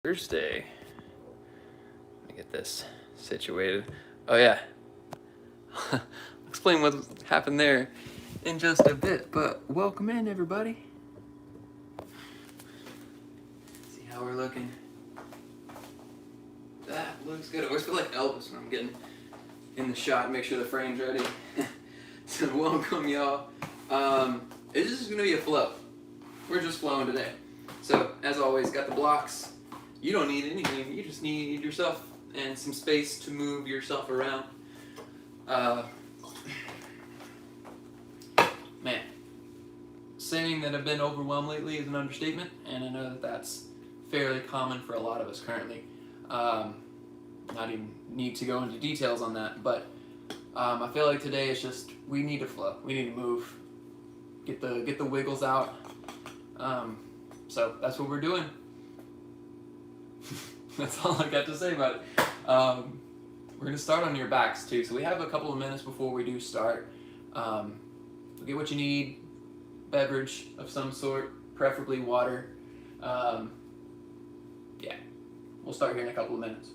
Thursday. Let me get this situated. Oh yeah. I'll explain what happened there in just a bit, but welcome in everybody. See how we're looking. That looks good. I always feel like Elvis when I'm getting in the shot and make sure the frame's ready. So welcome y'all. This is gonna be a flow. We're just flowing today. So as always, got the blocks. You don't need anything, you just need yourself and some space to move yourself around. Man, saying that I've been overwhelmed lately is an understatement, and I know that that's fairly common for a lot of us currently. Not even need to go into details on that, but I feel like today is just, we need to flow, we need to move, get the wiggles out. So that's what we're doing. That's all I got to say about it. We're going to start on your backs too. So we have a couple of minutes before we do start. Get what you need, beverage of some sort, preferably water. Yeah, we'll start here in a couple of minutes.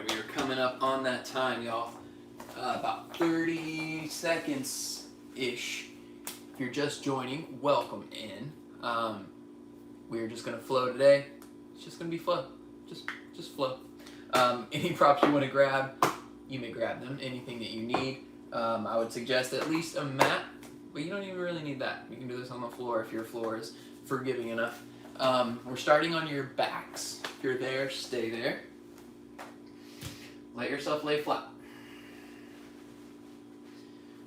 We are coming up on that time, y'all. About 30 seconds-ish. If you're just joining, welcome in. We're just gonna flow today. It's just gonna be flow. Just flow. Any props you want to grab, you may grab them. Anything that you need. I would suggest at least a mat But you don't even really need that. You can do this on the floor if your floor is forgiving enough. We're starting on your backs. If you're there, stay there. Let yourself lay flat.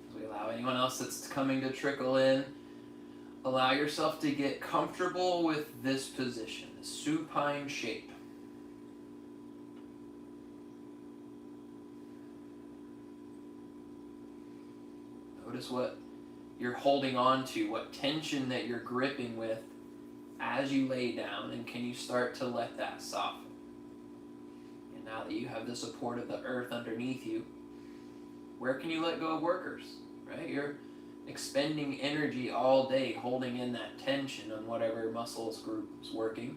As we allow anyone else that's coming to trickle in, allow yourself to get comfortable with this position, this supine shape. Notice what you're holding on to, what tension that you're gripping with as you lay down, and can you start to let that soften? And now that you have the support of the earth underneath you, where can you let go of workers, right? You're expending energy all day holding in that tension on whatever muscles group is working.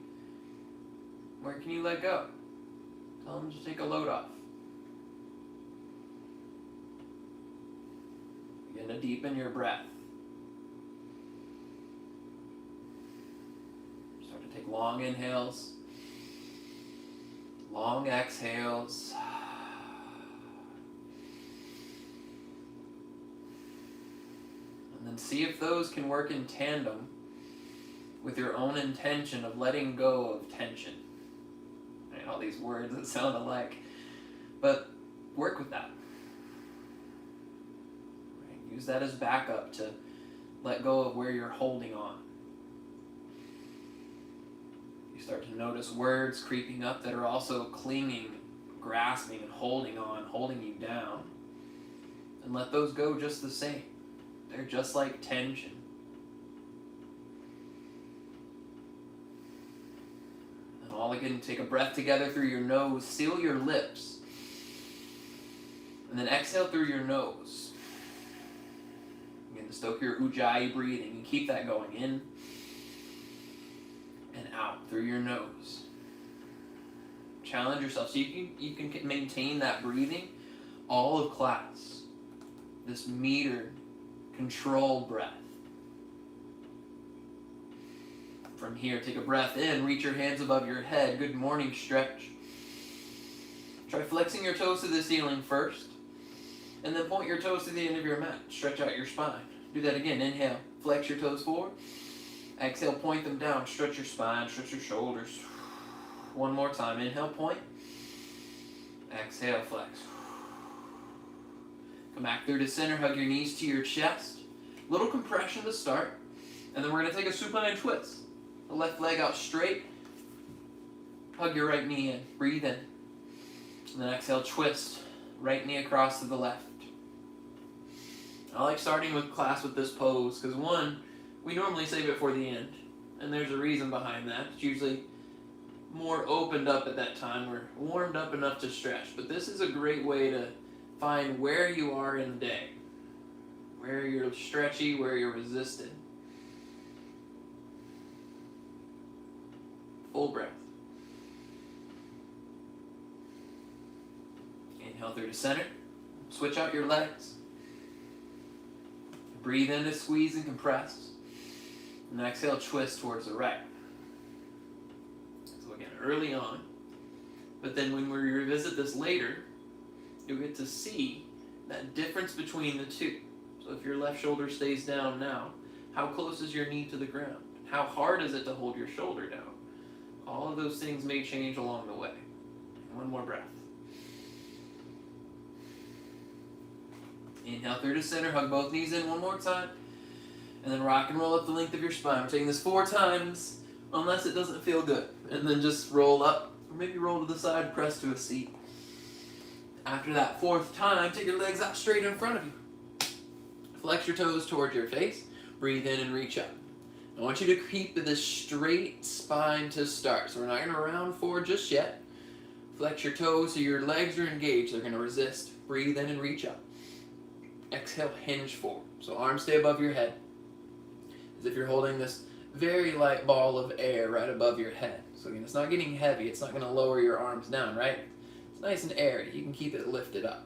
Where can you let go? Tell them to take a load off. Begin to deepen your breath. Start to take long inhales, long exhales. And then see if those can work in tandem with your own intention of letting go of tension. Right? All these words that sound alike. But work with that. Right? Use that as backup to let go of where you're holding on. You start to notice words creeping up that are also clinging, grasping, and holding on, holding you down. And let those go just the same. They're just like tension. And all again, take a breath together through your nose, seal your lips, and then exhale through your nose. Again, to stoke your ujjayi breathing, and keep that going in and out through your nose. Challenge yourself so you can maintain that breathing all of class. This metered, controlled breath. From here, take a breath in, reach your hands above your head. Good morning, stretch. Try flexing your toes to the ceiling first, and then point your toes to the end of your mat. Stretch out your spine. Do that again. Inhale, flex your toes forward. Exhale, point them down. Stretch your spine, stretch your shoulders. One more time. Inhale, point. Exhale, flex. Come back through to center, hug your knees to your chest. Little compression to start. And then we're going to take a supine twist. The left leg out straight. Hug your right knee in. Breathe in. And then exhale, twist. Right knee across to the left. I like starting with class with this pose because one, we normally save it for the end. And there's a reason behind that. It's usually more opened up at that time. We're warmed up enough to stretch. But this is a great way to find where you are in the day, where you're stretchy, where you're resisted. Full breath. Inhale through to center. Switch out your legs. Breathe in to squeeze and compress. And exhale, twist towards the right. So again, early on. But then when we revisit this later, you'll get to see that difference between the two. So if your left shoulder stays down now, how close is your knee to the ground? How hard is it to hold your shoulder down? All of those things may change along the way. One more breath. Inhale through to center, hug both knees in one more time. And then rock and roll up the length of your spine. We're taking this 4 times, unless it doesn't feel good. And then just roll up, or maybe roll to the side, press to a seat. After that 4th time, take your legs out straight in front of you. Flex your toes towards your face. Breathe in and reach up. I want you to keep this straight spine to start. So we're not going to round forward just yet. Flex your toes so your legs are engaged. They're going to resist. Breathe in and reach up. Exhale, hinge forward. So arms stay above your head. As if you're holding this very light ball of air right above your head. So again, it's not getting heavy. It's not going to lower your arms down, right? It's nice and airy. You can keep it lifted up.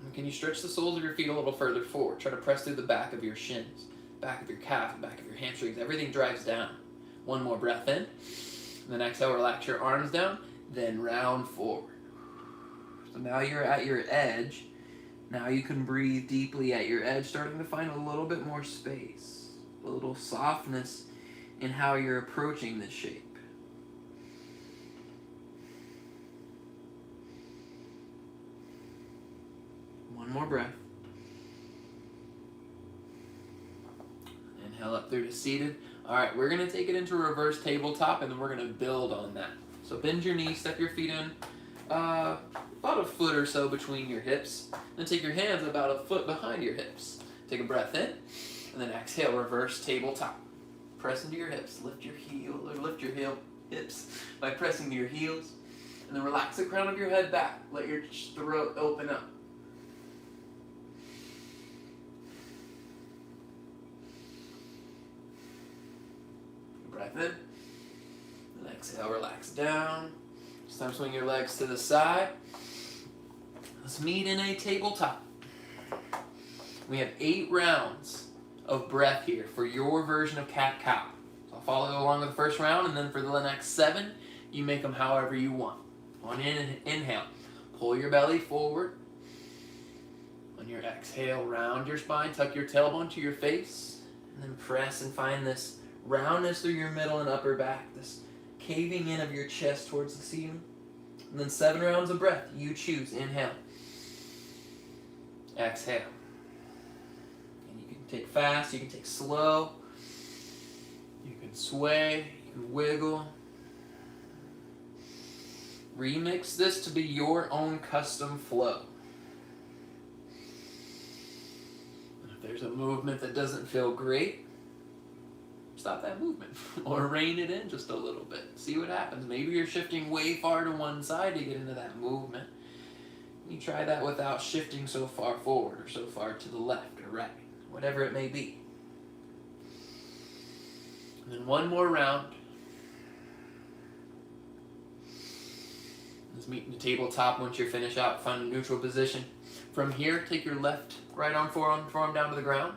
And can you stretch the soles of your feet a little further forward? Try to press through the back of your shins, back of your calf, back of your hamstrings. Everything drives down. One more breath in. And then exhale, relax your arms down. Then round forward. So now you're at your edge. Now you can breathe deeply at your edge, starting to find a little bit more space, a little softness in how you're approaching this shape. One more breath. Inhale up through to seated. All right, we're going to take it into reverse tabletop, and then we're going to build on that. So bend your knees, step your feet in about a foot or so between your hips. Then take your hands about a foot behind your hips. Take a breath in, and then exhale, reverse tabletop. Press into your hips, lift your hips by pressing to your heels, and then relax the crown of your head back. Let your throat open up. Breath in, and exhale, relax down. This time swing your legs to the side. Let's meet in a tabletop. We have 8 rounds of breath here for your version of cat-cow. So I'll follow along with the first round, and then for the next 7, you make them however you want. On inhale, pull your belly forward. On your exhale, round your spine, tuck your tailbone to your face, and then press and find this roundness through your middle and upper back, this caving in of your chest towards the ceiling. And then 7 rounds of breath. You choose. Inhale. Exhale. And you can take fast, you can take slow, you can sway, you can wiggle. Remix this to be your own custom flow. And if there's a movement that doesn't feel great, stop that movement or rein it in just a little bit. See what happens. Maybe you're shifting way far to one side to get into that movement. You try that without shifting so far forward or so far to the left or right, whatever it may be. And then one more round. Let's meet in the tabletop. Once you're finished out, find a neutral position. From here, take your left right arm, forearm down to the ground,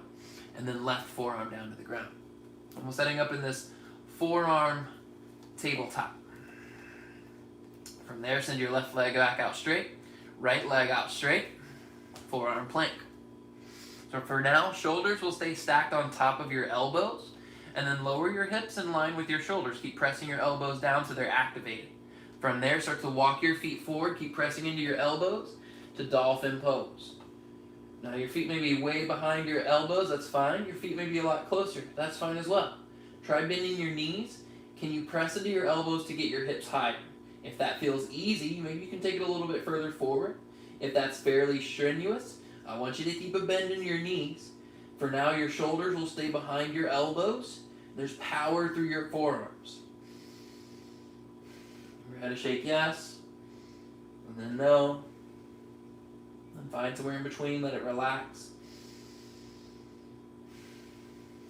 and then left forearm down to the ground. And we're setting up in this forearm tabletop. From there, send your left leg back out straight, right leg out straight, forearm plank. So for now, shoulders will stay stacked on top of your elbows, and then lower your hips in line with your shoulders. Keep pressing your elbows down so they're activated. From there, start to walk your feet forward. Keep pressing into your elbows to dolphin pose. Now your feet may be way behind your elbows, that's fine. Your feet may be a lot closer, that's fine as well. Try bending your knees. Can you press into your elbows to get your hips higher? If that feels easy, maybe you can take it a little bit further forward. If that's fairly strenuous, I want you to keep a bend in your knees. For now, your shoulders will stay behind your elbows. There's power through your forearms. Your head to shake yes, and then no. And find somewhere in between, let it relax.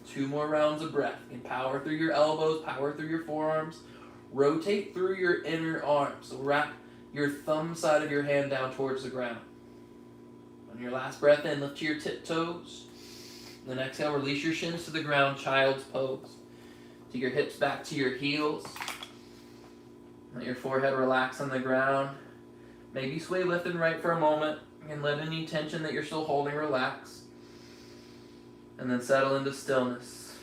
2 more rounds of breath. And power through your elbows, power through your forearms. Rotate through your inner arms. So wrap your thumb side of your hand down towards the ground. On your last breath in, lift to your tiptoes. And then exhale, release your shins to the ground, child's pose. Take your hips back to your heels. Let your forehead relax on the ground. Maybe sway left and right for a moment. And let any tension that you're still holding relax. And then settle into stillness.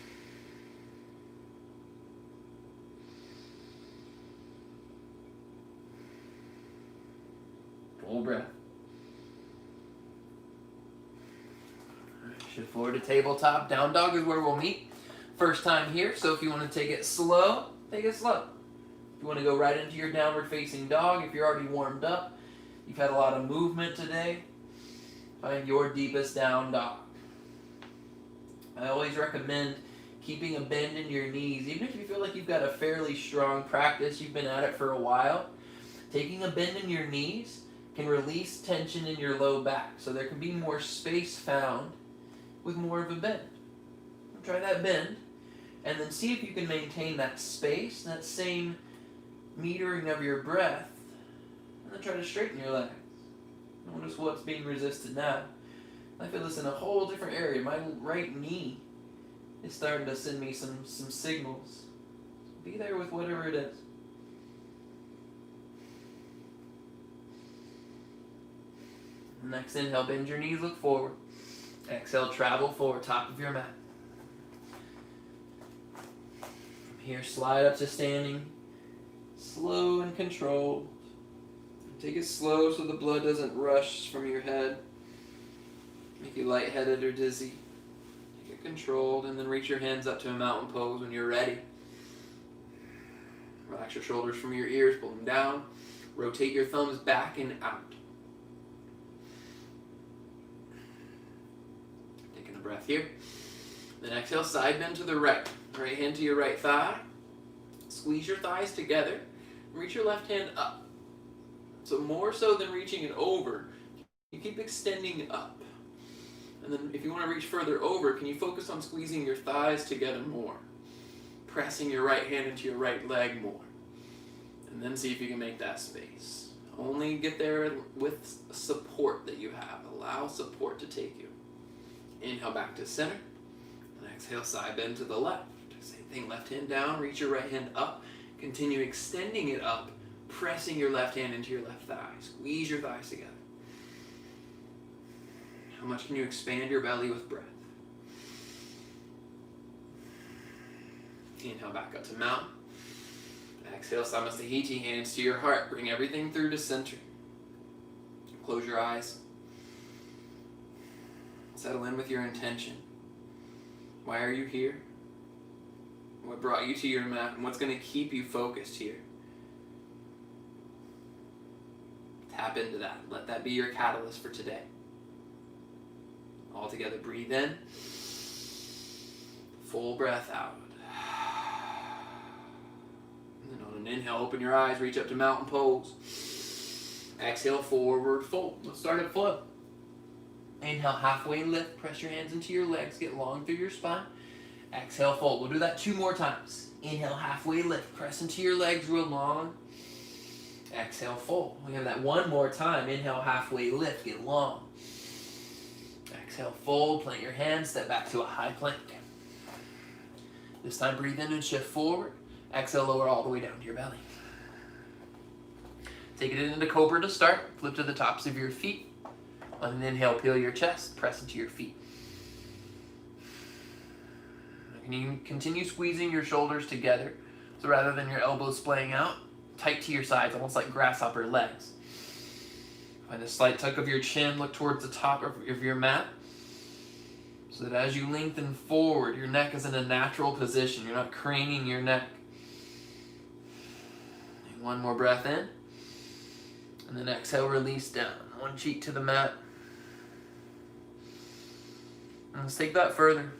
Full breath. Shift forward to tabletop. Down dog is where we'll meet. First time here, so if you want to take it slow, take it slow. If you want to go right into your downward facing dog, if you're already warmed up, you've had a lot of movement today, find your deepest down dog. I always recommend keeping a bend in your knees, even if you feel like you've got a fairly strong practice, you've been at it for a while. Taking a bend in your knees can release tension in your low back, so there can be more space found with more of a bend. Try that bend, and then see if you can maintain that space, that same metering of your breath, and then try to straighten your legs. Notice what's being resisted now. I feel this in a whole different area. My right knee is starting to send me some signals. Be there with whatever it is. Next inhale, bend your knees, look forward. Exhale, travel forward, top of your mat. From here, slide up to standing. Slow and controlled. Take it slow so the blood doesn't rush from your head. Make you lightheaded or dizzy. Take it controlled, and then reach your hands up to a mountain pose when you're ready. Relax your shoulders from your ears, pull them down. Rotate your thumbs back and out. Taking a breath here. Then exhale, side bend to the right. Right hand to your right thigh. Squeeze your thighs together. Reach your left hand up. So more so than reaching it over, you keep extending up. And then if you want to reach further over, can you focus on squeezing your thighs together more? Pressing your right hand into your right leg more. And then see if you can make that space. Only get there with support that you have. Allow support to take you. Inhale back to center. And exhale, side bend to the left. Same thing, left hand down, reach your right hand up. Continue extending it up, pressing your left hand into your left thigh. Squeeze your thighs together. How much can you expand your belly with breath? Inhale back up to mountain. Exhale, Samasthiti, hands to your heart. Bring everything through to center. Close your eyes. Settle in with your intention. Why are you here? What brought you to your mat, and what's going to keep you focused here? Tap into that. Let that be your catalyst for today. All together, breathe in. Full breath out. And then on an inhale, open your eyes, reach up to mountain pose. Exhale, forward fold. Let's start at flow. Inhale, halfway lift. Press your hands into your legs. Get long through your spine. Exhale, fold. We'll do that 2 more times. Inhale, halfway lift. Press into your legs real long. Exhale, fold. We have that 1 more time. Inhale, halfway lift. Get long. Exhale, fold. Plant your hands. Step back to a high plank. This time, breathe in and shift forward. Exhale, lower all the way down to your belly. Take it into Cobra to start. Flip to the tops of your feet. On an inhale, peel your chest. Press into your feet. And you can continue squeezing your shoulders together. So rather than your elbows splaying out, tight to your sides, almost like grasshopper legs. Find a slight tuck of your chin. Look towards the top of your mat. So that as you lengthen forward, your neck is in a natural position. You're not craning your neck. And 1 more breath in. And then exhale, release down. 1 cheek to the mat. And let's take that further.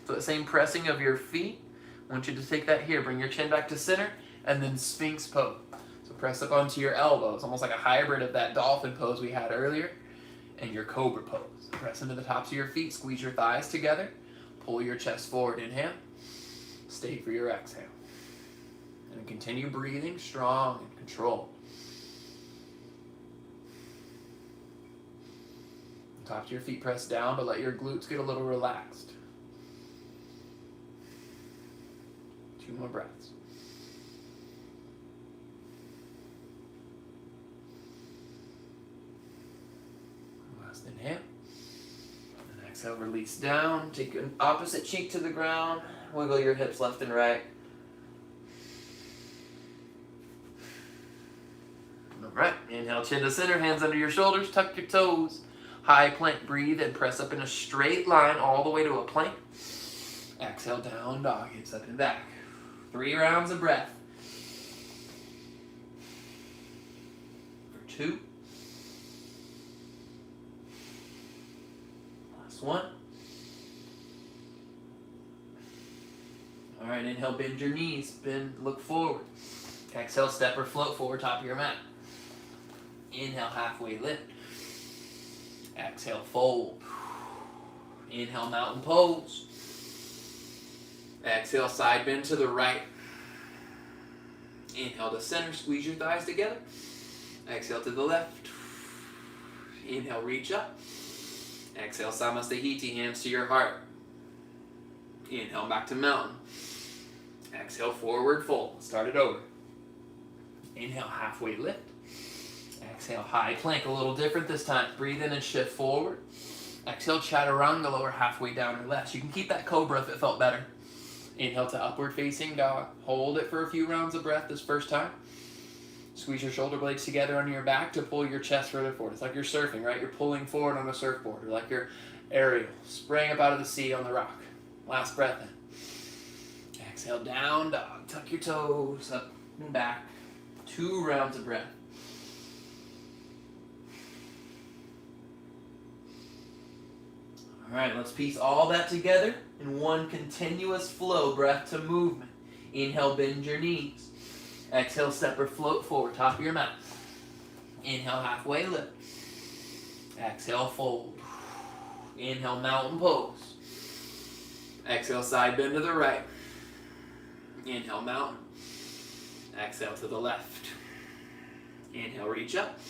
So the same pressing of your feet, I want you to take that here. Bring your chin back to center, and then Sphinx pose. So press up onto your elbows, almost like a hybrid of that dolphin pose we had earlier, and your Cobra pose. Press into the tops of your feet, squeeze your thighs together, pull your chest forward, inhale, stay for your exhale. And continue breathing strong and controlled. Top of your feet press down, but let your glutes get a little relaxed. 2 more breaths. Last inhale. And exhale, release down. Take an opposite cheek to the ground. Wiggle your hips left and right. All right. Inhale, chin to center, hands under your shoulders, tuck your toes. High plank, breathe and press up in a straight line all the way to a plank. Exhale, down dog, hips up and back. 3 rounds of breath. For 2. Last 1. All right, inhale, bend your knees, bend, look forward. Exhale, step or float forward, top of your mat. Inhale, halfway lift. Exhale, fold. Inhale, mountain pose. Exhale, side bend to the right. Inhale to center, squeeze your thighs together. Exhale to the left. Inhale, reach up. Exhale, Samasthiti, hands to your heart. Inhale, back to mountain. Exhale, forward fold. Start it over. Inhale, halfway lift. Exhale, high plank, a little different this time. Breathe in and shift forward. Exhale, chaturanga, lower halfway down or left. You can keep that cobra if it felt better. Inhale to upward facing dog. Hold it for a few rounds of breath this first time. Squeeze your shoulder blades together on your back to pull your chest further forward. It's like you're surfing, right? You're pulling forward on a surfboard, or like you're aerial, spraying up out of the sea on the rock. Last breath in. Exhale, down dog. Tuck your toes up and back. 2 rounds of breath. All right, let's piece all that together in one continuous flow, breath to movement. Inhale, bend your knees. Exhale, step or float forward, top of your mat. Inhale, halfway lift. Exhale, fold. Inhale, mountain pose. Exhale, side bend to the right. Inhale, mountain. Exhale to the left. Inhale, reach up.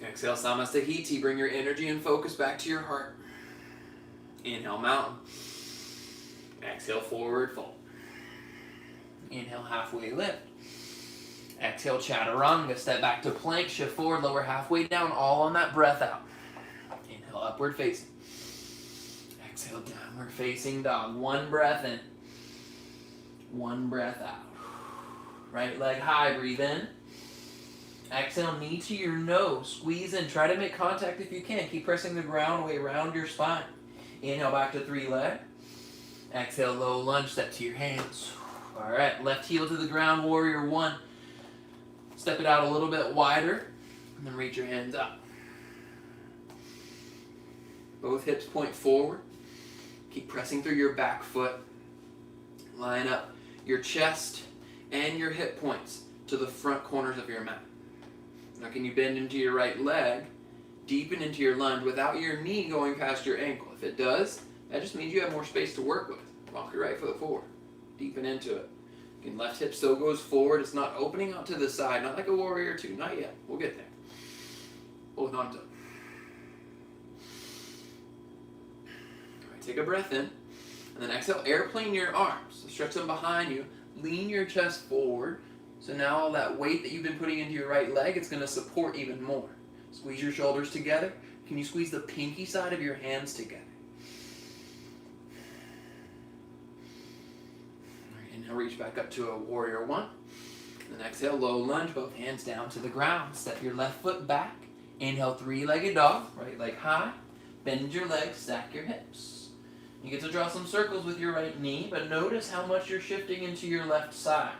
Exhale, Samastahiti. Bring your energy and focus back to your heart. Inhale, mountain. Exhale, forward fold. Inhale, halfway lift. Exhale, chaturanga. Step back to plank. Shift forward, lower halfway down. All on that breath out. Inhale, upward facing. Exhale, downward facing dog. 1 breath in. 1 breath out. Right leg high. Breathe in. Exhale, knee to your nose. Squeeze in. Try to make contact if you can. Keep pressing the ground way around your spine. Inhale, back to 3 leg. Exhale, low lunge. Step to your hands. All right, left heel to the ground, warrior 1. Step it out a little bit wider, and then reach your hands up. Both hips point forward. Keep pressing through your back foot. Line up your chest and your hip points to the front corners of your mat. Now can you bend into your right leg, deepen into your lunge without your knee going past your ankle? If it does, that just means you have more space to work with. Walk your right foot forward. Deepen into it. Again, left hip still goes forward. It's not opening out to the side, not like a warrior 2. Not yet. We'll get there. Both on top. All right, take a breath in. And then exhale, airplane your arms. So stretch them behind you. Lean your chest forward. So now all that weight that you've been putting into your right leg, it's going to support even more. Squeeze your shoulders together. Can you squeeze the pinky side of your hands together? Inhale, reach back up to a warrior 1. And then exhale, low lunge, both hands down to the ground. Step your left foot back. Inhale, 3-legged dog, right leg high. Bend your legs, stack your hips. You get to draw some circles with your right knee, but notice how much you're shifting into your left side.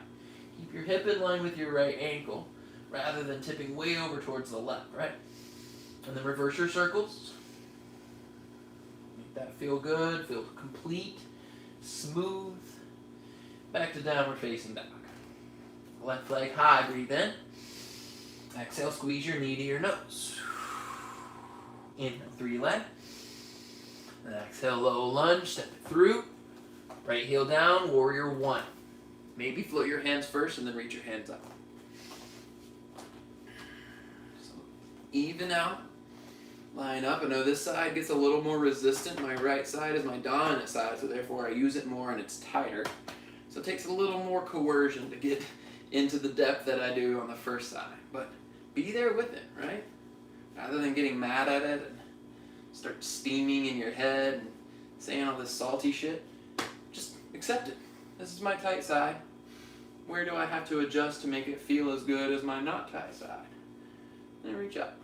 Keep your hip in line with your right ankle, rather than tipping way over towards the left, right? And then reverse your circles. Make that feel good, feel complete, smooth. Back to downward facing dog. Left leg high, breathe in. Exhale, squeeze your knee to your nose. Inhale, 3 leg. And exhale, low lunge, step it through. Right heel down, warrior 1. Maybe float your hands first and then reach your hands up. So even out. Line up. I know this side gets a little more resistant. My right side is my dominant side, so therefore I use it more and it's tighter. So it takes a little more coercion to get into the depth that I do on the first side. But be there with it, right? Rather than getting mad at it and start steaming in your head and saying all this salty shit, just accept it. This is my tight side. Where do I have to adjust to make it feel as good as my not tight side? And reach up.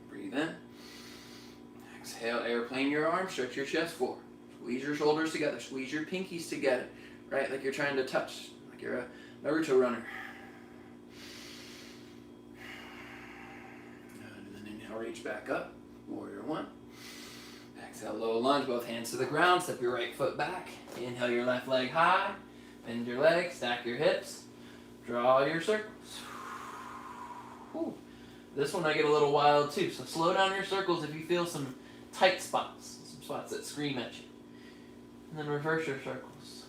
Breathe in. Exhale, airplane your arms, stretch your chest forward. Squeeze your shoulders together, squeeze your pinkies together, right? Like you're trying to touch, like you're a Naruto runner. And then inhale, reach back up, warrior 1. Exhale, low lunge, both hands to the ground, step your right foot back. Inhale your left leg high, bend your legs, stack your hips, draw your circles. Whew. This one I get a little wild too, so slow down your circles if you feel some tight spots, some spots that scream at you. And then reverse your circles.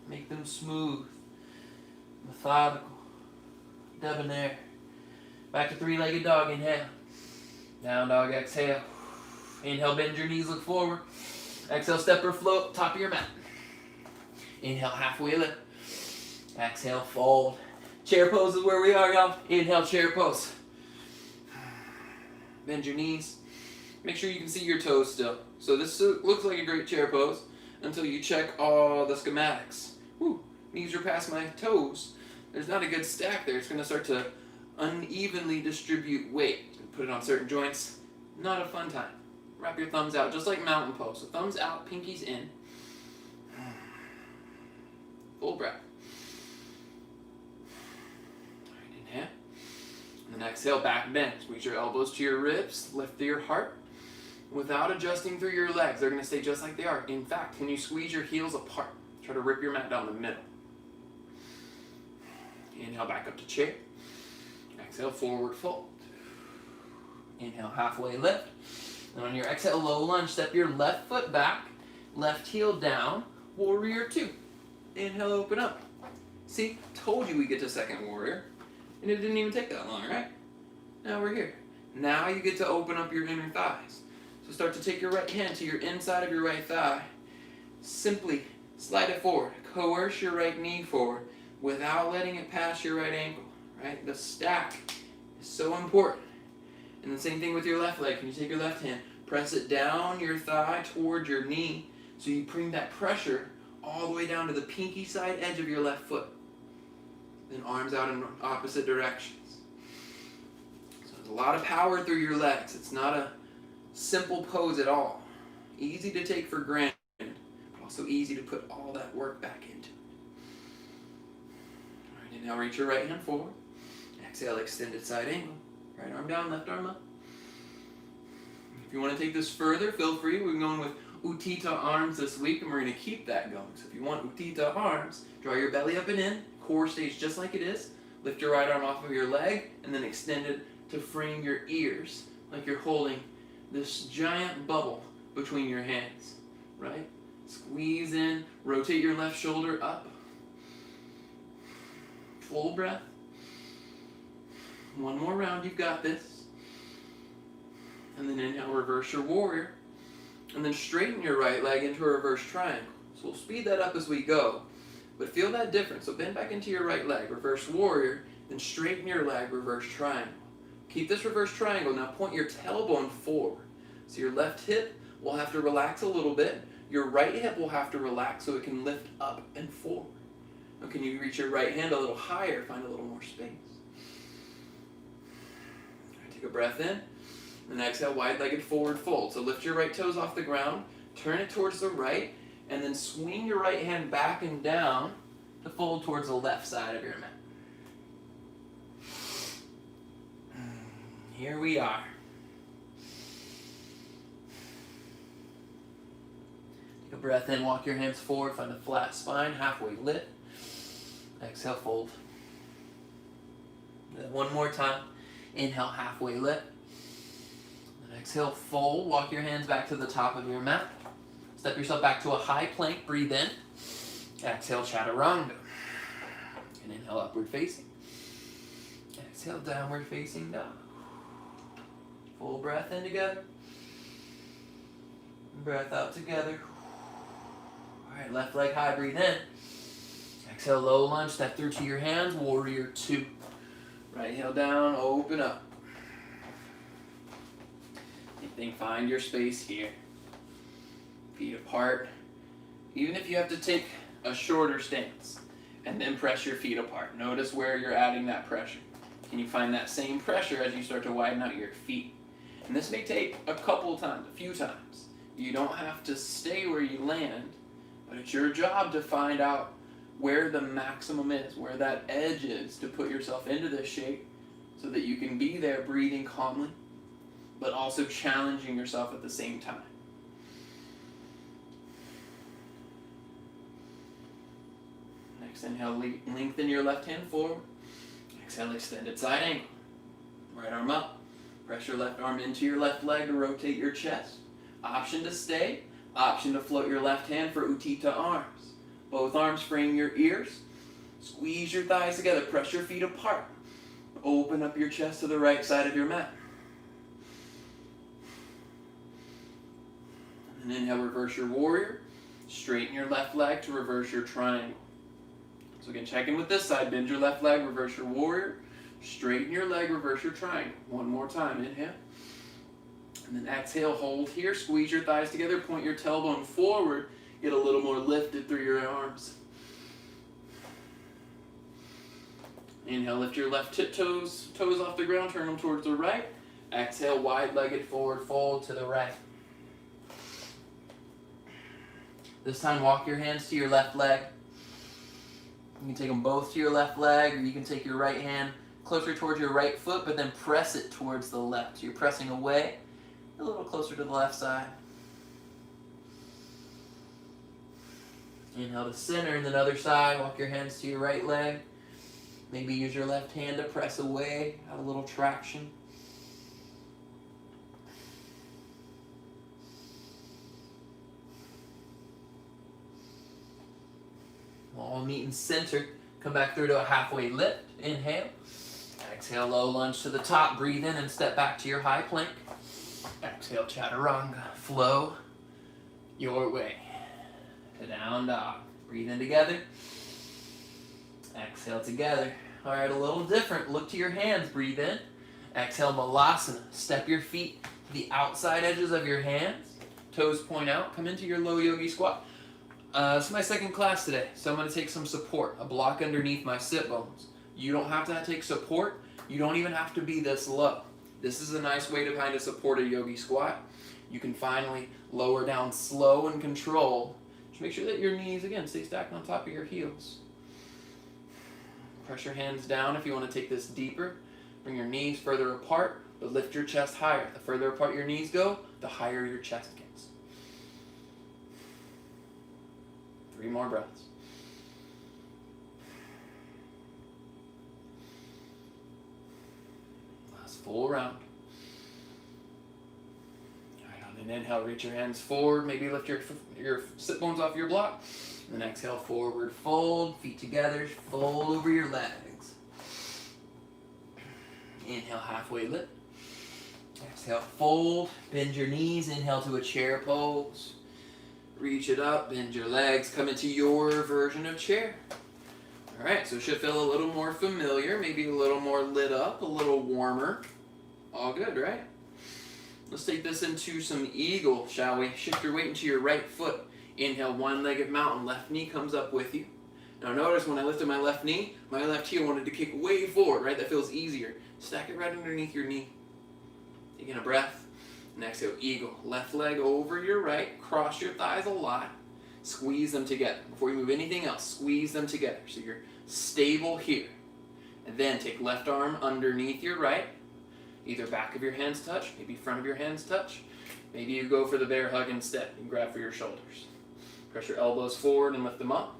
Make them smooth, methodical, debonair. Back to 3-legged dog, inhale. Down dog, exhale. Inhale, bend your knees, look forward. Exhale, step or float, top of your mat. Inhale, halfway lift. Exhale, fold. Chair pose is where we are, y'all. Inhale, chair pose. Bend your knees. Make sure you can see your toes still. So this looks like a great chair pose until you check all the schematics. Whew, knees are past my toes. There's not a good stack there. It's going to start to unevenly distribute weight. Put it on certain joints. Not a fun time. Wrap your thumbs out, just like mountain pose. So thumbs out, pinkies in. Full breath. All right, inhale. And then exhale, back bend. Squeeze your elbows to your ribs. Lift your heart. Without adjusting through your legs, they're going to stay just like they are. In fact, can you squeeze your heels apart? Try to rip your mat down the middle. Inhale, back up to chair. Exhale, forward fold. Inhale, halfway lift. And on your exhale, low lunge, step your left foot back, left heel down, warrior two. Inhale, open up. See, told you we get to second warrior, and it didn't even take that long, right? Now we're here. Now you get to open up your inner thighs. So start to take your right hand to your inside of your right thigh. Simply slide it forward. Coerce your right knee forward without letting it pass your right ankle, right? The stack is so important. And the same thing with your left leg. Can you take your left hand, press it down your thigh toward your knee so you bring that pressure all the way down to the pinky side edge of your left foot. Then arms out in opposite directions. So there's a lot of power through your legs. It's not a simple pose at all. Easy to take for granted, but also easy to put all that work back into it. All right, and now reach your right hand forward. Exhale, extended side angle. Right arm down, left arm up. If you want to take this further, feel free. We're going with Utthita arms this week, and we're going to keep that going. So if you want Utthita arms, draw your belly up and in. Core stays just like it is. Lift your right arm off of your leg, and then extend it to frame your ears, like you're holding this giant bubble between your hands, right? Squeeze in, rotate your left shoulder up. Full breath. One more round, you've got this. And then inhale, reverse your warrior. And then straighten your right leg into a reverse triangle. So we'll speed that up as we go. But feel that difference. So bend back into your right leg, reverse warrior, then straighten your leg, reverse triangle. Keep this reverse triangle. Now point your tailbone forward. So your left hip will have to relax a little bit. Your right hip will have to relax so it can lift up and forward. Now can you reach your right hand a little higher, find a little more space? Take a breath in, and exhale, wide-legged forward fold. So lift your right toes off the ground, turn it towards the right, and then swing your right hand back and down to fold towards the left side of your mat. Here we are. Take a breath in, walk your hands forward, find a flat spine, halfway lift. Exhale, fold. Then one more time. Inhale, halfway lift. Then exhale, fold. Walk your hands back to the top of your mat. Step yourself back to a high plank. Breathe in. Exhale, chaturanga. And inhale, upward facing. Exhale, downward facing dog. Full breath in together. Breath out together. All right, left leg high. Breathe in. Exhale, low lunge. Step through to your hands. Warrior two. Right heel down, open up. Same thing, find your space here. Feet apart. Even if you have to take a shorter stance and then press your feet apart. Notice where you're adding that pressure. Can you find that same pressure as you start to widen out your feet? And this may take a couple times, a few times. You don't have to stay where you land, but it's your job to find out where the maximum is, where that edge is, to put yourself into this shape so that you can be there breathing calmly, but also challenging yourself at the same time. Next inhale, lengthen your left hand forward. Exhale, extended side angle. Right arm up. Press your left arm into your left leg to rotate your chest. Option to stay, option to float your left hand for Utthita arms. Both arms frame your ears. Squeeze your thighs together. Press your feet apart. Open up your chest to the right side of your mat. And then inhale, reverse your warrior. Straighten your left leg to reverse your triangle. So again, check in with this side. Bend your left leg, reverse your warrior. Straighten your leg, reverse your triangle. One more time, inhale. And then exhale, hold here. Squeeze your thighs together, point your tailbone forward. Get a little more lifted through your arms. Inhale, lift your left toes off the ground, turn them towards the right. Exhale, wide-legged forward fold to the right. This time, walk your hands to your left leg. You can take them both to your left leg, or you can take your right hand closer towards your right foot, but then press it towards the left. So you're pressing away, a little closer to the left side. Inhale to center, and then other side. Walk your hands to your right leg. Maybe use your left hand to press away, have a little traction. All meet in center. Come back through to a halfway lift. Inhale. Exhale, low lunge to the top. Breathe in and step back to your high plank. Exhale, chaturanga. Flow your way to down dog. Breathe in together. Exhale together. All right, a little different. Look to your hands. Breathe in. Exhale, malasana. Step your feet to the outside edges of your hands. Toes point out. Come into your low yogi squat. This is my second class today, so I'm going to take some support, a block underneath my sit bones. You don't have to take support. You don't even have to be this low. This is a nice way to kind of support a yogi squat. You can finally lower down slow and control. Just make sure that your knees, again, stay stacked on top of your heels. Press your hands down if you want to take this deeper. Bring your knees further apart, but lift your chest higher. The further apart your knees go, the higher your chest gets. 3 more breaths. Last full round. All right, on an inhale, reach your hands forward. Maybe lift your sit bones off your block. And then exhale, forward fold. Feet together, fold over your legs. Inhale, halfway lift. Exhale, fold. Bend your knees. Inhale to a chair pose. Reach it up, bend your legs, come into your version of chair. All right, so it should feel a little more familiar, maybe a little more lit up, a little warmer. All good, right? Let's take this into some eagle, shall we? Shift your weight into your right foot. Inhale, one-legged mountain, left knee comes up with you. Now notice when I lifted my left knee, my left heel wanted to kick way forward, right? That feels easier. Stack it right underneath your knee. Taking a breath. And exhale, eagle. Left leg over your right. Cross your thighs a lot. Squeeze them together. Before you move anything else, squeeze them together. So you're stable here. And then take left arm underneath your right. Either back of your hands touch, maybe front of your hands touch. Maybe you go for the bear hug instead. You grab for your shoulders. Press your elbows forward and lift them up.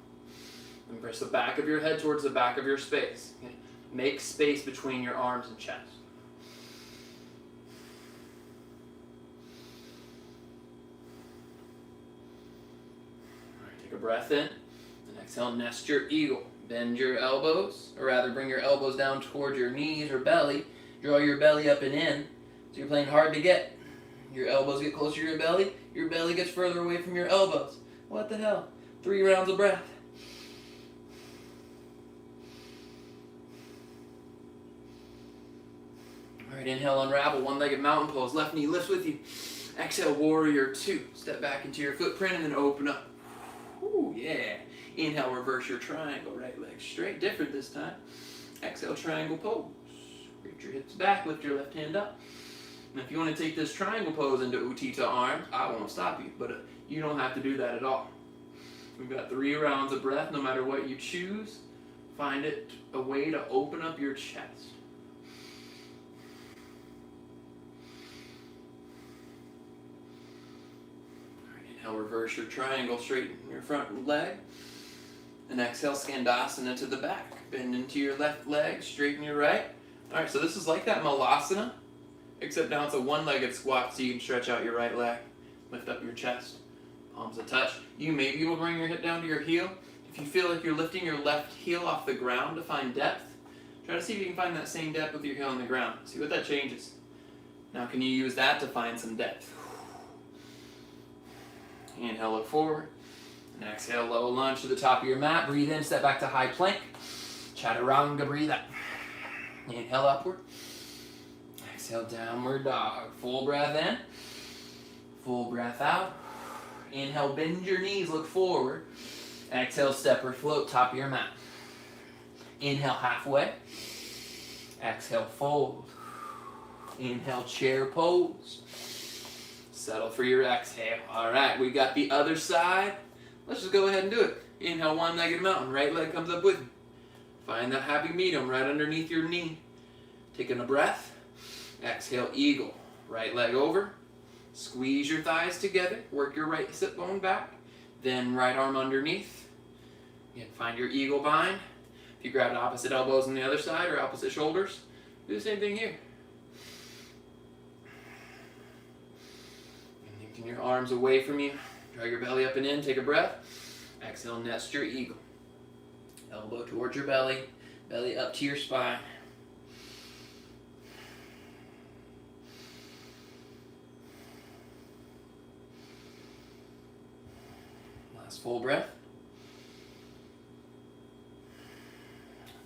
And press the back of your head towards the back of your space. Okay? Make space between your arms and chest. Take a breath in, and exhale, nest your eagle. Bend your elbows, or rather bring your elbows down towards your knees or belly. Draw your belly up and in, so you're playing hard to get. Your elbows get closer to your belly gets further away from your elbows. What the hell? 3 rounds of breath. All right, inhale, unravel, one-legged mountain pose. Left knee lifts with you. Exhale, warrior 2. Step back into your footprint and then open up. Ooh, yeah. Inhale, reverse your triangle. Right leg straight. Different this time. Exhale, triangle pose. Reach your hips back. Lift your left hand up. And if you want to take this triangle pose into Utthita arms, I won't stop you. But you don't have to do that at all. We've got 3 rounds of breath. No matter what you choose, find it a way to open up your chest. Inhale, reverse your triangle, straighten your front leg. And exhale, Skandasana to the back. Bend into your left leg, straighten your right. All right, so this is like that Malasana, except now it's a one-legged squat, so you can stretch out your right leg. Lift up your chest, palms a touch. You maybe will bring your hip down to your heel. If you feel like you're lifting your left heel off the ground to find depth, try to see if you can find that same depth with your heel on the ground. See what that changes. Now can you use that to find some depth? Inhale, look forward. And exhale, low lunge to the top of your mat. Breathe in, step back to high plank. Chaturanga, breathe out. Inhale upward. Exhale, downward dog. Full breath in. Full breath out. Inhale, bend your knees, look forward. Exhale, step or float, top of your mat. Inhale, halfway. Exhale, fold. Inhale, chair pose. Settle for your exhale. All right, we got the other side. Let's just go ahead and do it. Inhale, one-legged mountain. Right leg comes up with you. Find that happy medium right underneath your knee. Taking a breath. Exhale, eagle. Right leg over. Squeeze your thighs together. Work your right hip bone back. Then right arm underneath. Again, find your eagle bind. If you grab opposite elbows on the other side or opposite shoulders, do the same thing here. And lengthen your arms away from you. Draw your belly up and in. Take a breath. Exhale, nest your eagle. Elbow towards your belly. Belly up to your spine. Last full breath.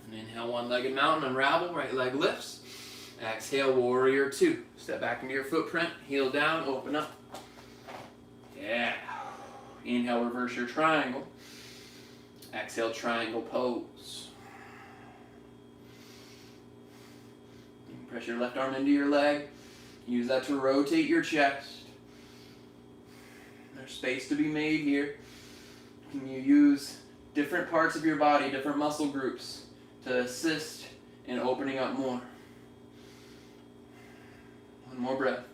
And inhale, one-legged mountain, unravel, right leg lifts. Exhale, warrior two. Step back into your footprint, heel down, open up. Yeah. Inhale, reverse your triangle. Exhale, triangle pose. Press your left arm into your leg. Use that to rotate your chest. There's space to be made here. Can you use different parts of your body, different muscle groups to assist in opening up more? One more breath.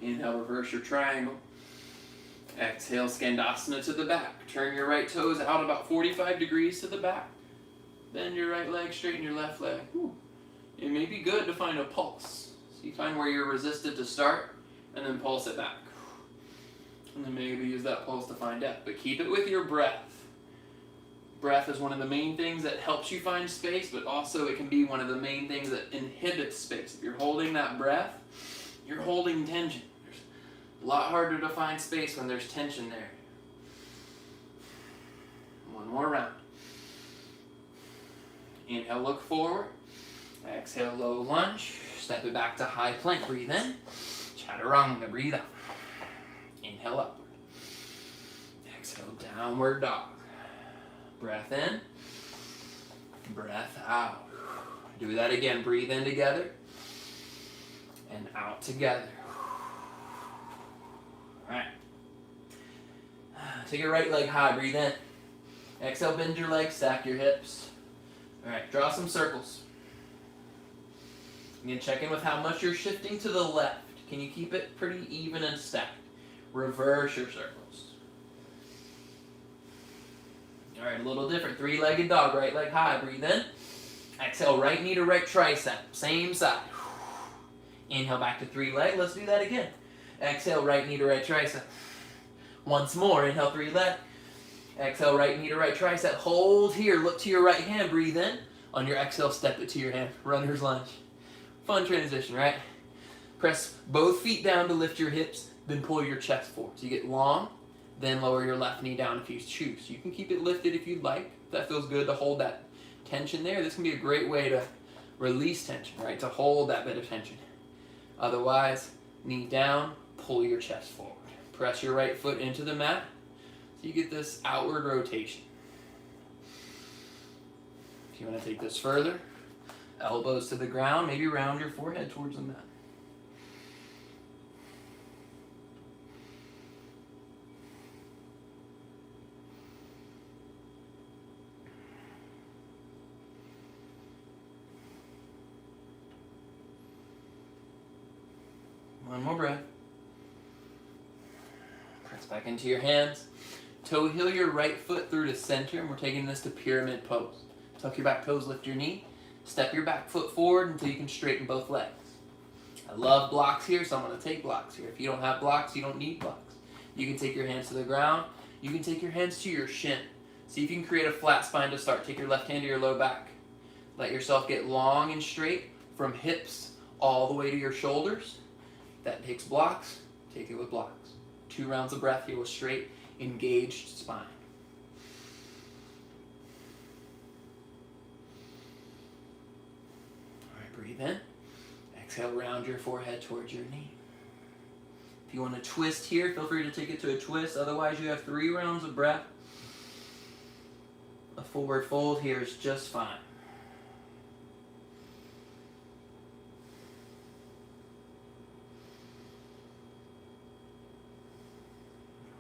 Inhale, reverse your triangle. Exhale, Skandasana to the back. Turn your right toes out about 45 degrees to the back. Bend your right leg, straighten your left leg. It may be good to find a pulse. So you find where you're resisted to start, and then pulse it back. And then maybe use that pulse to find depth. But keep it with your breath. Breath is one of the main things that helps you find space, but also it can be one of the main things that inhibits space. If you're holding that breath, you're holding tension. It's a lot harder to find space when there's tension there. One more round. Inhale, look forward. Exhale, low lunge. Step it back to high plank. Breathe in. Chaturanga, breathe out. Inhale, upward. Exhale, downward dog. Breath in. Breath out. Do that again. Breathe in together. And out together. Alright. Take your right leg high. Breathe in. Exhale, bend your legs. Stack your hips. Alright, draw some circles. Again, check in with how much you're shifting to the left. Can you keep it pretty even and stacked? Reverse your circles. Alright, a little different. Three-legged dog, right leg high. Breathe in. Exhale, right knee to right tricep. Same side. Inhale, back to three leg. Let's do that again. Exhale, right knee to right tricep. Once more. Inhale, three leg. Exhale, right knee to right tricep. Hold here. Look to your right hand. Breathe in. On your exhale, step it to your hand. Runner's lunge. Fun transition, right? Press both feet down to lift your hips, then pull your chest forward. So you get long, then lower your left knee down if you choose. You can keep it lifted if you'd like. If that feels good to hold that tension there, this can be a great way to release tension, right? To hold that bit of tension. Otherwise, knee down, pull your chest forward. Press your right foot into the mat so you get this outward rotation. If you want to take this further, elbows to the ground, maybe round your forehead towards the mat. One more breath. Press back into your hands. Toe heel your right foot through to center, and we're taking this to pyramid pose. Tuck your back toes, lift your knee. Step your back foot forward until you can straighten both legs. I love blocks here, so I'm going to take blocks here. If you don't have blocks, you don't need blocks. You can take your hands to the ground. You can take your hands to your shin. See if you can create a flat spine to start. Take your left hand to your low back. Let yourself get long and straight from hips all the way to your shoulders. That takes blocks. Take it with blocks. 2 rounds of breath here with straight, engaged spine. All right, breathe in. Exhale, round your forehead towards your knee. If you want to twist here, feel free to take it to a twist. Otherwise, you have 3 rounds of breath. A forward fold here is just fine.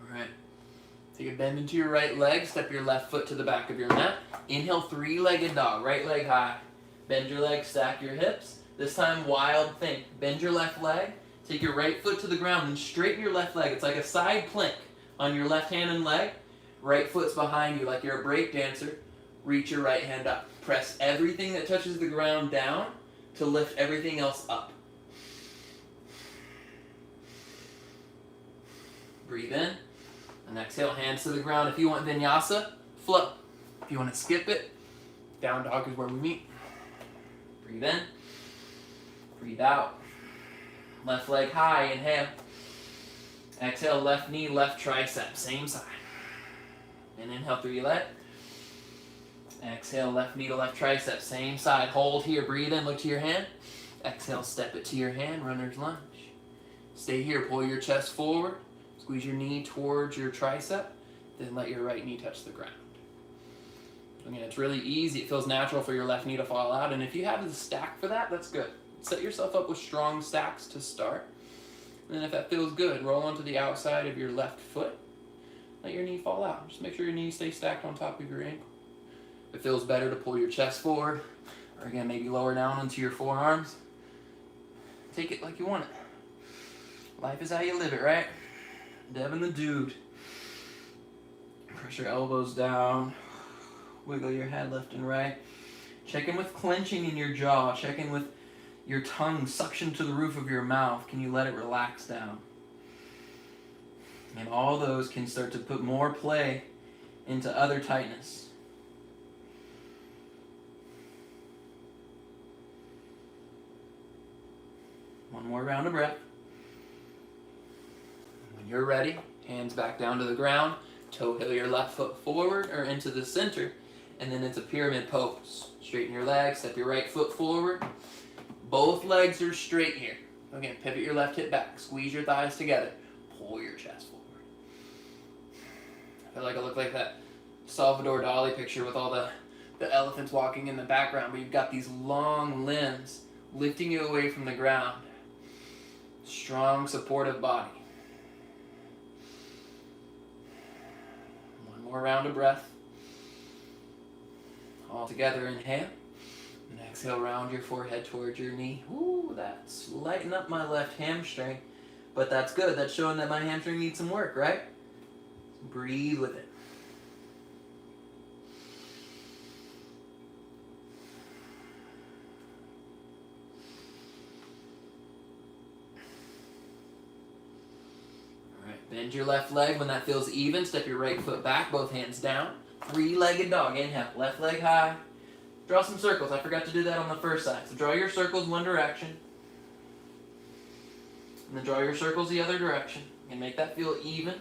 All right. Take a bend into your right leg. Step your left foot to the back of your mat. Inhale, 3-legged dog. Right leg high. Bend your leg, stack your hips. This time, wild think. Bend your left leg. Take your right foot to the ground and straighten your left leg. It's like a side plank on your left hand and leg. Right foot's behind you like you're a break dancer. Reach your right hand up. Press everything that touches the ground down to lift everything else up. Breathe in and exhale, hands to the ground. If you want vinyasa, float. If you want to skip it, down dog is where we meet. Breathe in, breathe out. Left leg high, inhale. Exhale, left knee, left tricep, same side. And inhale through your leg. Exhale, left knee to left tricep, same side. Hold here, breathe in, look to your hand. Exhale, step it to your hand, runner's lunge. Stay here, pull your chest forward. Squeeze your knee towards your tricep. Then let your right knee touch the ground. Again, it's really easy. It feels natural for your left knee to fall out. And if you have the stack for that, that's good. Set yourself up with strong stacks to start. And then if that feels good, roll onto the outside of your left foot. Let your knee fall out. Just make sure your knees stay stacked on top of your ankle. If it feels better to pull your chest forward, or again, maybe lower down onto your forearms, take it like you want it. Life is how you live it, right? Devin the dude. Press your elbows down. Wiggle your head left and right. Check in with clenching in your jaw. Check in with your tongue suction to the roof of your mouth. Can you let it relax down? And all those can start to put more play into other tightness. One more round of breath. When you're ready, hands back down to the ground. Toe heel your left foot forward or into the center. And then it's a pyramid pose. Straighten your legs, step your right foot forward. Both legs are straight here. Again, pivot your left hip back. Squeeze your thighs together. Pull your chest forward. I feel like I look like that Salvador Dali picture with all the elephants walking in the background, but you've got these long limbs lifting you away from the ground. Strong, supportive body. One more round of breath. All together, inhale. And exhale, round your forehead towards your knee. Ooh, that's lighting up my left hamstring. But that's good. That's showing that my hamstring needs some work, right? So breathe with it. All right, bend your left leg. When that feels even, step your right foot back, both hands down. 3-legged dog. Inhale, left leg high. Draw some circles. I forgot to do that on the first side. So draw your circles one direction. And then draw your circles the other direction. And make that feel even.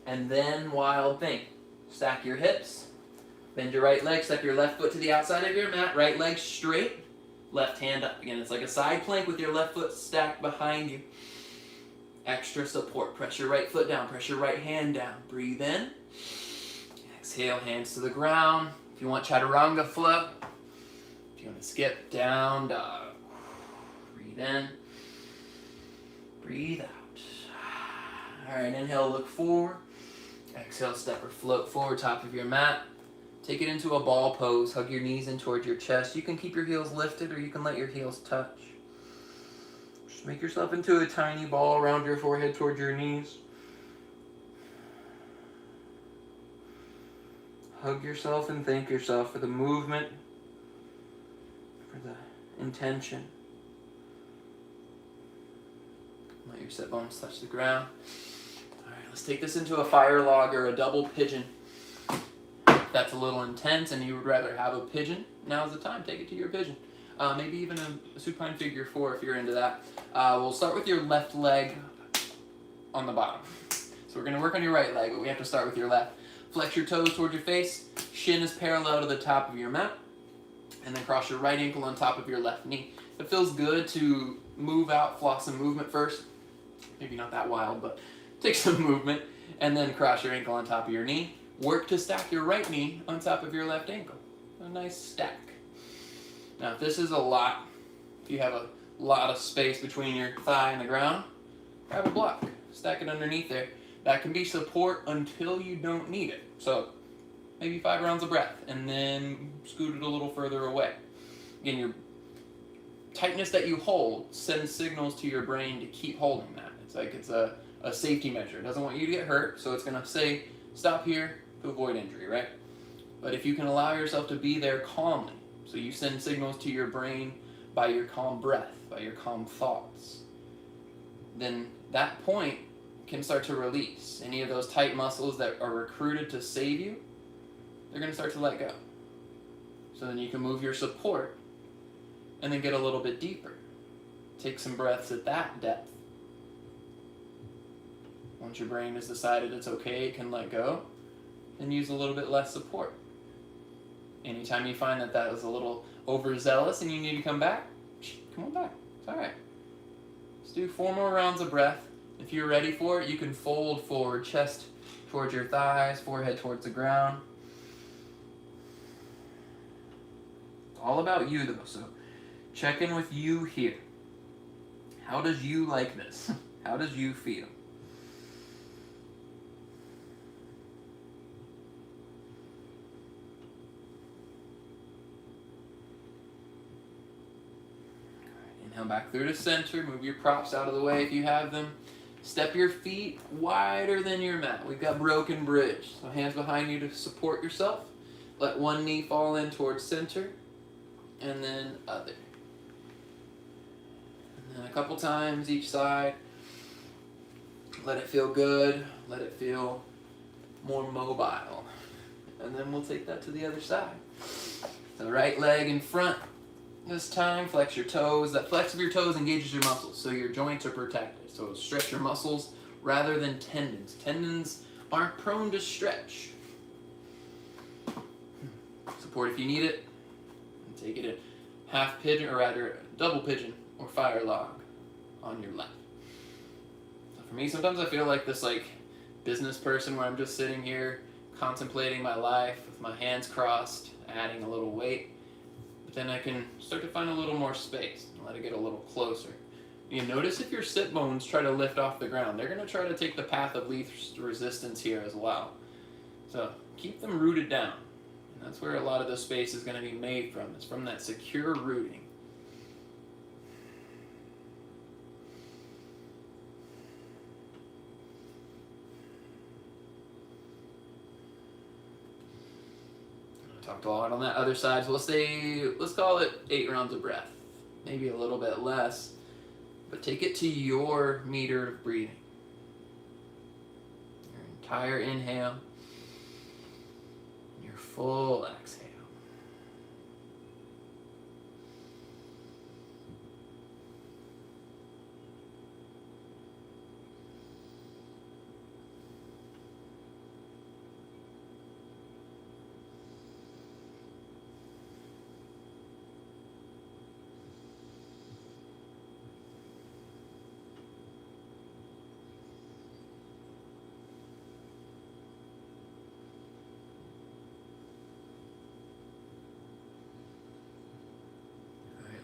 And then wild thing. Stack your hips. Bend your right leg. Step your left foot to the outside of your mat. Right leg straight. Left hand up. Again, it's like a side plank with your left foot stacked behind you. Extra support. Press your right foot down. Press your right hand down. Breathe in. Exhale, hands to the ground. If you want chaturanga flow, if you want to skip, down dog. Breathe in. Breathe out. All right, inhale, look forward. Exhale, step or float forward, top of your mat. Take it into a ball pose. Hug your knees in towards your chest. You can keep your heels lifted or you can let your heels touch. Just make yourself into a tiny ball around your forehead towards your knees. Hug yourself and thank yourself for the movement, for the intention. Let your sit bones touch the ground. All right, let's take this into a fire log or a double pigeon. If that's a little intense and you would rather have a pigeon, now's the time. Take it to your pigeon. Maybe even a supine figure 4 if you're into that. We'll start with your left leg on the bottom. So we're going to work on your right leg, but we have to start with your left. Flex your toes towards your face. Shin is parallel to the top of your mat. And then cross your right ankle on top of your left knee. It feels good to move out, floss some movement first. Maybe not that wild, but take some movement. And then cross your ankle on top of your knee. Work to stack your right knee on top of your left ankle. A nice stack. Now, if this is a lot, if you have a lot of space between your thigh and the ground, grab a block. Stack it underneath there. That can be support until you don't need it. So, maybe 5 rounds of breath, and then scoot it a little further away. Again, your tightness that you hold sends signals to your brain to keep holding that. It's like it's a safety measure. It doesn't want you to get hurt, so it's going to say, stop here to avoid injury, right? But if you can allow yourself to be there calmly, so you send signals to your brain by your calm breath, by your calm thoughts, then that point can start to release. Any of those tight muscles that are recruited to save you, they're going to start to let go. So then you can move your support and then get a little bit deeper. Take some breaths at that depth. Once your brain has decided it's okay, it can let go, then use a little bit less support. Anytime you find that that is a little overzealous and you need to come back, come on back. It's all right. Let's do 4 more rounds of breath. If you're ready for it, you can fold forward, chest towards your thighs, forehead towards the ground. It's all about you, though, so check in with you here. How does you like this? How does you feel? Inhale back through to center. Move your props out of the way if you have them. Step your feet wider than your mat. We've got broken bridge. So hands behind you to support yourself. Let one knee fall in towards center. And then other. And then a couple times each side. Let it feel good. Let it feel more mobile. And then we'll take that to the other side. The right leg in front. This time, flex your toes. That flex of your toes engages your muscles, so your joints are protected. So stretch your muscles rather than tendons. Tendons aren't prone to stretch. Support if you need it. And take it in half pigeon, or rather double pigeon or fire log on your left. So for me, sometimes I feel like this business person where I'm just sitting here contemplating my life with my hands crossed, adding a little weight. But then I can start to find a little more space and let it get a little closer. You notice if your sit bones try to lift off the ground, they're going to try to take the path of least resistance here as well. So keep them rooted down. And that's where a lot of the space is going to be made from. It's from that secure rooting. Talked a lot on that other side, so let's call it 8 rounds of breath. Maybe a little bit less, but take it to your meter of breathing. Your entire inhale, your full exhale.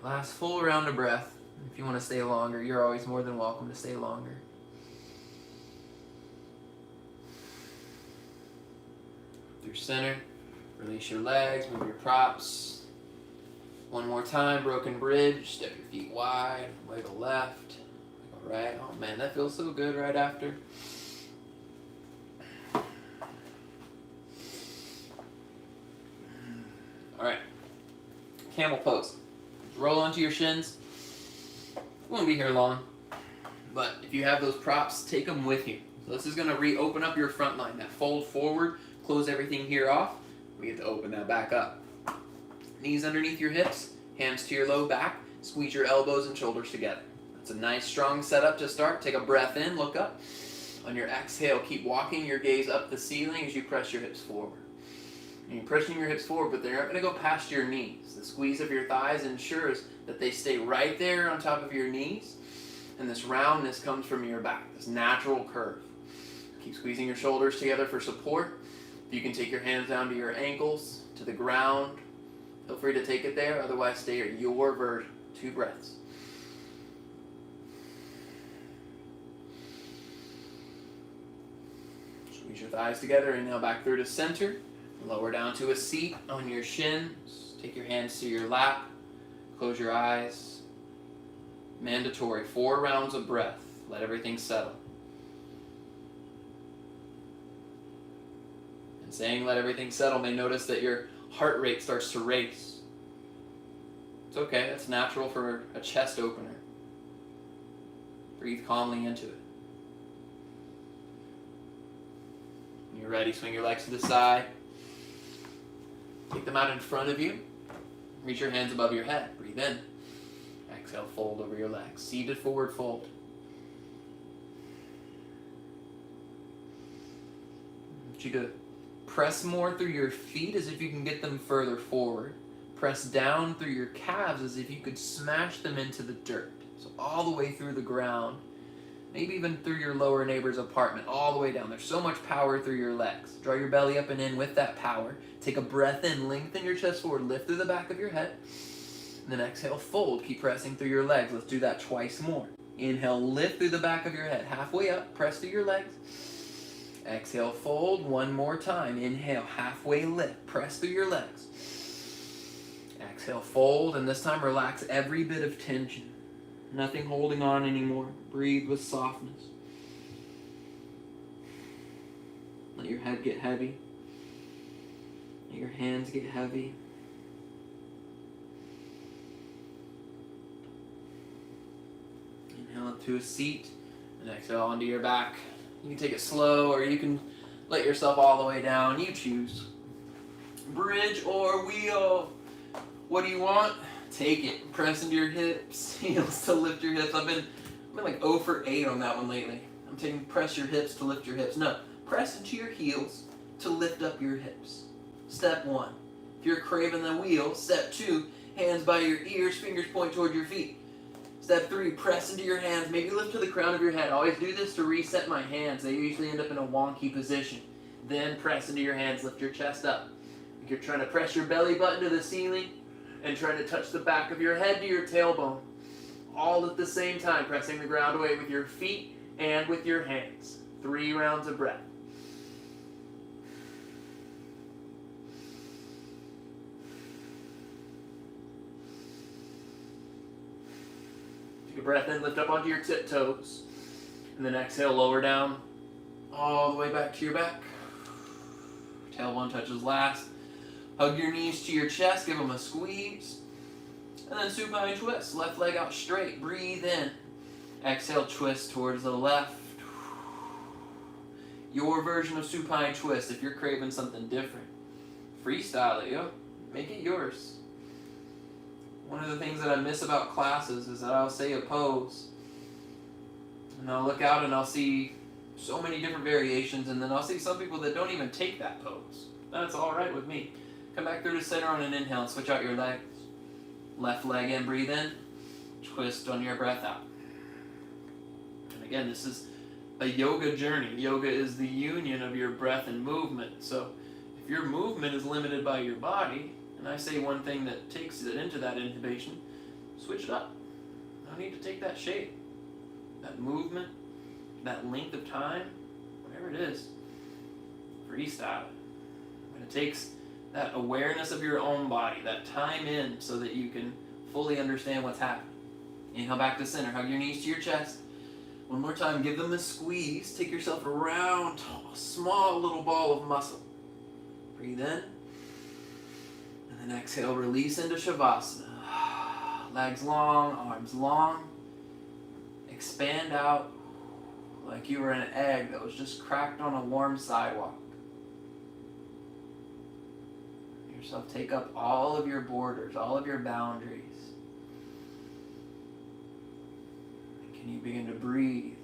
Last full round of breath. If you want to stay longer, you're always more than welcome to stay longer. Through center, release your legs, move your props. One more time, broken bridge, step your feet wide, wiggle left, wiggle right. Oh man, that feels so good right after. All right, camel pose. Roll onto your shins. We won't be here long, but if you have those props, take them with you. So this is going to reopen up your front line. That fold forward, close everything here off. We get to open that back up. Knees underneath your hips, hands to your low back. Squeeze your elbows and shoulders together. That's a nice strong setup to start. Take a breath in, look up. On your exhale, keep walking your gaze up the ceiling as you press your hips forward. And you're pushing your hips forward, but they're not going to go past your knees. The squeeze of your thighs ensures that they stay right there on top of your knees, and this roundness comes from your back, this natural curve. Keep squeezing your shoulders together for support. If you can take your hands down to your ankles, to the ground, feel free to take it there. Otherwise, stay at your version. 2 breaths. Squeeze your thighs together. Inhale back through to center. Lower down to a seat on your shins. Take your hands to your lap. Close your eyes. Mandatory 4 rounds of breath. Let everything settle. And saying let everything settle may notice that your heart rate starts to race. It's okay, that's natural for a chest opener. Breathe calmly into it. When you're ready, swing your legs to the side. Take them out in front of you. Reach your hands above your head. Breathe in. Exhale, fold over your legs. Seated forward fold. I want you to press more through your feet as if you can get them further forward. Press down through your calves as if you could smash them into the dirt. So all the way through the ground. Maybe even through your lower neighbor's apartment, all the way down. There's so much power through your legs. Draw your belly up and in with that power. Take a breath in, lengthen your chest forward, lift through the back of your head. And then exhale, fold. Keep pressing through your legs. Let's do that twice more. Inhale, lift through the back of your head. Halfway up, press through your legs. Exhale, fold. One more time. Inhale, halfway lift. Press through your legs. Exhale, fold. And this time, relax every bit of tension. Nothing holding on anymore. Breathe with softness. Let your head get heavy. Let your hands get heavy. Inhale up to a seat and exhale onto your back. You can take it slow or you can let yourself all the way down. You choose. Bridge or wheel. What do you want? Take it. Press into your hips. Heels to lift your hips. I've been like 0 for 8 on that one lately. I'm taking press your hips to lift your hips. No. Press into your heels to lift up your hips. Step 1. If you're craving the wheel, step 2, hands by your ears, fingers point toward your feet. Step 3, press into your hands. Maybe lift to the crown of your head. I always do this to reset my hands. They usually end up in a wonky position. Then press into your hands. Lift your chest up. If you're trying to press your belly button to the ceiling and trying to touch the back of your head to your tailbone. All at the same time, pressing the ground away with your feet and with your hands. 3 rounds of breath. Take a breath in, lift up onto your tiptoes. And then exhale, lower down all the way back to your back. Tailbone touches last. Hug your knees to your chest, give them a squeeze. And then supine twist, left leg out straight. Breathe in. Exhale, twist towards the left. Your version of supine twist, if you're craving something different. Freestyle it, yo. Make it yours. One of the things that I miss about classes is that I'll say a pose. And I'll look out and I'll see so many different variations, and then I'll see some people that don't even take that pose. That's alright with me. Come back through to center on an inhale and switch out your legs. Left leg in, breathe in. Twist on your breath out. And again, this is a yoga journey. Yoga is the union of your breath and movement. So if your movement is limited by your body, and I say one thing that takes it into that inhibition, switch it up. No need to take that shape, that movement, that length of time, whatever it is, freestyle it. And it takes that awareness of your own body, that time in so that you can fully understand what's happening. Inhale back to center. Hug your knees to your chest. One more time. Give them a squeeze. Take yourself around a small little ball of muscle. Breathe in. And then exhale. Release into Shavasana. Legs long, arms long. Expand out like you were an egg that was just cracked on a warm sidewalk. Yourself, take up all of your borders, all of your boundaries. And can you begin to breathe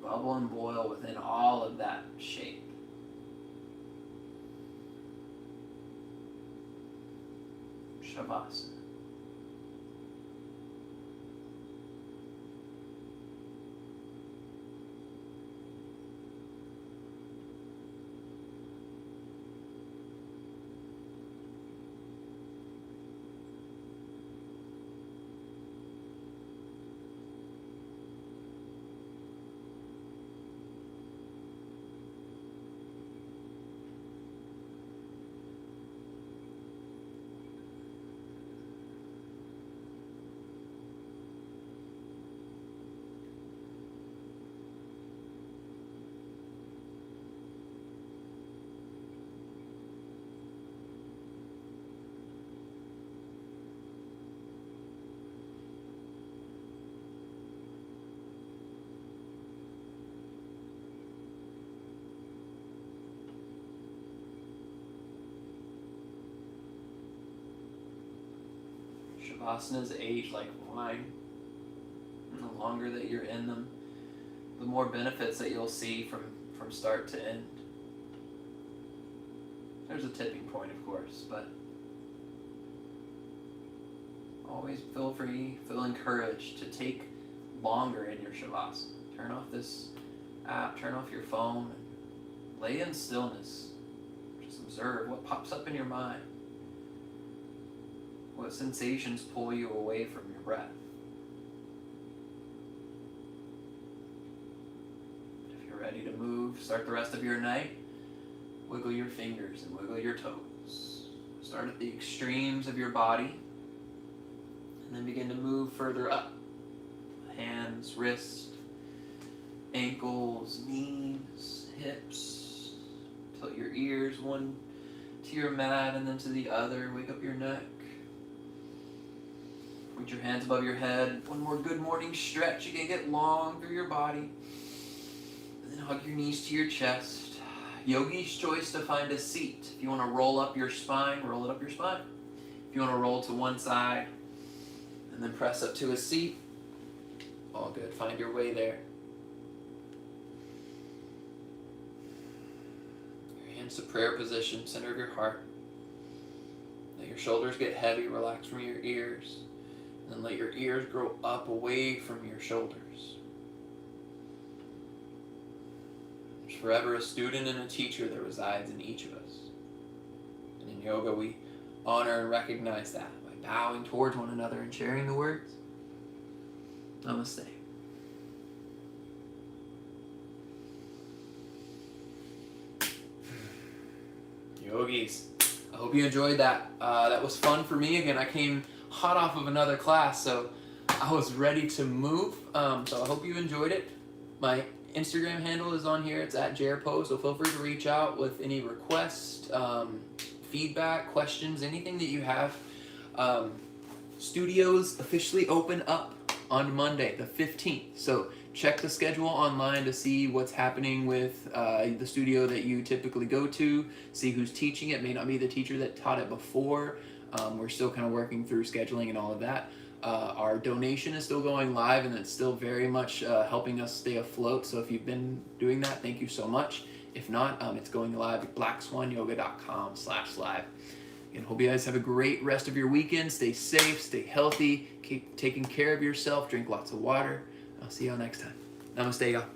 bubble and boil within all of that shape. Shavasana. Shavasanas age like wine. And the longer that you're in them, the more benefits that you'll see from start to end. There's a tipping point, of course, but always feel free, feel encouraged to take longer in your Shavasana. Turn off this app, turn off your phone, and lay in stillness. Just observe what pops up in your mind. What sensations pull you away from your breath? If you're ready to move, start the rest of your night. Wiggle your fingers and wiggle your toes. Start at the extremes of your body and then begin to move further up. Hands, wrists, ankles, knees, hips. Tilt your ears one to your mat and then to the other. Wake up your neck. Put your hands above your head. One more good morning stretch. You can get long through your body. And then hug your knees to your chest. Yogi's choice to find a seat. If you want to roll up your spine, roll it up your spine. If you want to roll to one side and then press up to a seat, all good. Find your way there. Your hands to prayer position, center of your heart. Let your shoulders get heavy, relax from your ears. And let your ears grow up away from your shoulders. There's forever a student and a teacher that resides in each of us. And in yoga we honor and recognize that by bowing towards one another and sharing the words. Namaste. Yogis, I hope you enjoyed that. That was fun for me. Again, I came hot off of another class, so I was ready to move. So I hope you enjoyed it. My Instagram handle is on here. It's @JairPo, so feel free to reach out with any requests, feedback, questions, anything that you have. Studios officially open up on Monday, the 15th. So check the schedule online to see what's happening with the studio that you typically go to. See who's teaching it. May not be the teacher that taught it before. We're still kind of working through scheduling and all of that. Our donation is still going live, and it's still very much helping us stay afloat. So if you've been doing that, thank you so much. If not, it's going live at blackswanyoga.com/live. And hope you guys have a great rest of your weekend. Stay safe, stay healthy, keep taking care of yourself, drink lots of water. I'll see y'all next time. Namaste, y'all.